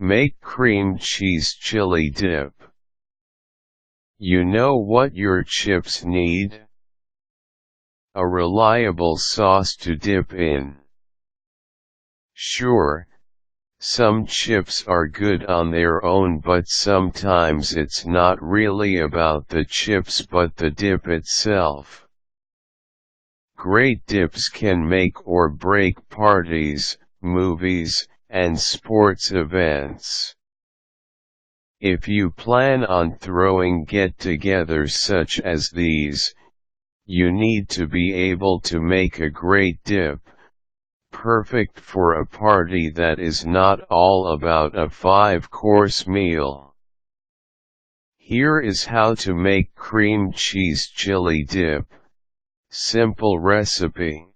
Make cream cheese chili dip. You know what your chips need? A reliable sauce to dip in. Sure, some chips are good on their own, but sometimes it's not really about the chips but the dip itself. Great dips can make or break parties, movies, and sports events. If you plan on throwing get-togethers such as these, you need to be able to make a great dip, perfect for a party that is not all about a 5-course meal. Here is how to make cream cheese chili dip. Simple recipe.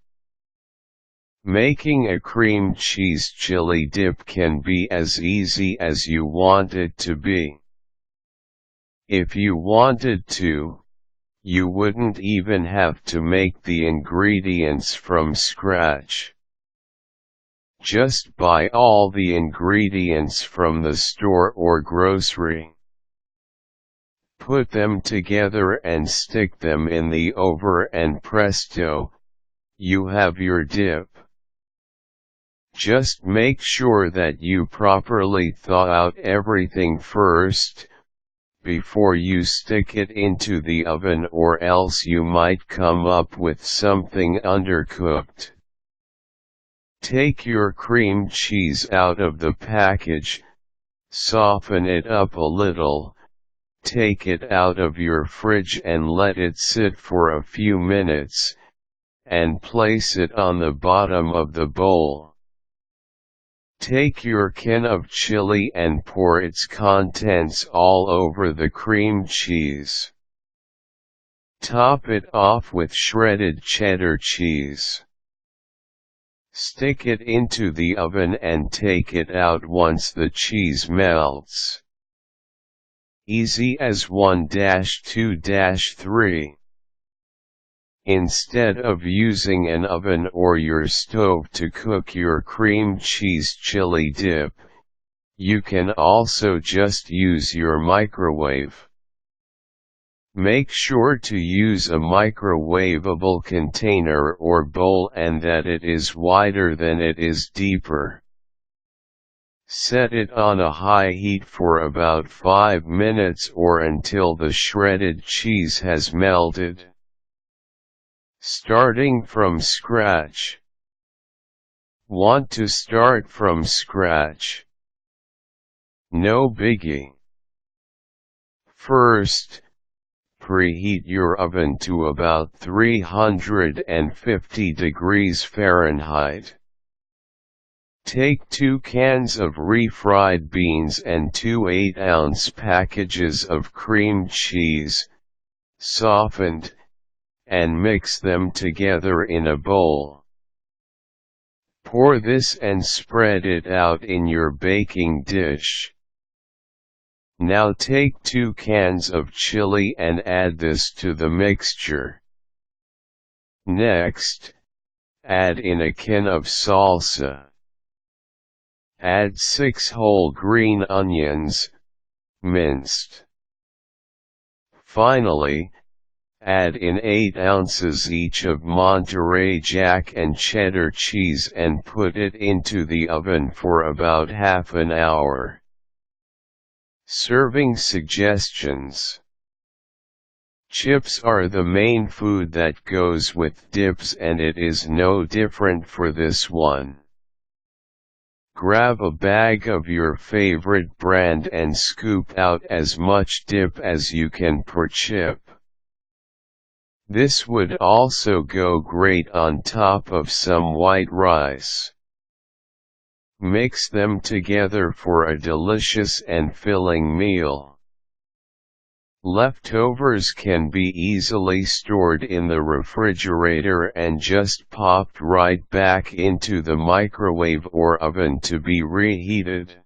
Making a cream cheese chili dip can be as easy as you want it to be. If you wanted to, you wouldn't even have to make the ingredients from scratch. Just buy all the ingredients from the store or grocery. Put them together and stick them in the oven and presto, you have your dip. Just make sure that you properly thaw out everything first, before you stick it into the oven, or else you might come up with something undercooked. Take your cream cheese out of the package, soften it up a little, take it out of your fridge and let it sit for a few minutes, and place it on the bottom of the bowl. Take your can of chili and pour its contents all over the cream cheese. Top it off with shredded cheddar cheese. Stick it into the oven and take it out once the cheese melts. Easy as 1-2-3. Instead of using an oven or your stove to cook your cream cheese chili dip, you can also just use your microwave. Make sure to use a microwavable container or bowl and that it is wider than it is deeper. Set it on a high heat for about 5 minutes or until the shredded cheese has melted. Starting from scratch. Want to start from scratch? No biggie. First, preheat your oven to about 350 degrees Fahrenheit. Take 2 cans of refried beans and 2 8-ounce packages of cream cheese, softened, and mix them together in a bowl. Pour this and spread it out in your baking dish. Now take 2 cans of chili and add this to the mixture. Next, add in a can of salsa. Add 6 whole green onions, minced. Finally, add in 8 ounces each of Monterey Jack and cheddar cheese and put it into the oven for about half an hour. Serving suggestions. Chips are the main food that goes with dips, and it is no different for this one. Grab a bag of your favorite brand and scoop out as much dip as you can per chip. This would also go great on top of some white rice. Mix them together for a delicious and filling meal. Leftovers can be easily stored in the refrigerator and just popped right back into the microwave or oven to be reheated.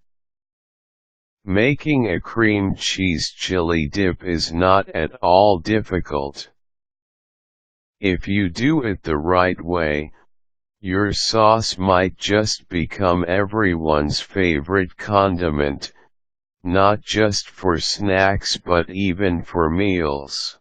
Making a cream cheese chili dip is not at all difficult. If you do it the right way, Your sauce might just become everyone's favorite condiment, not just for snacks but even for meals.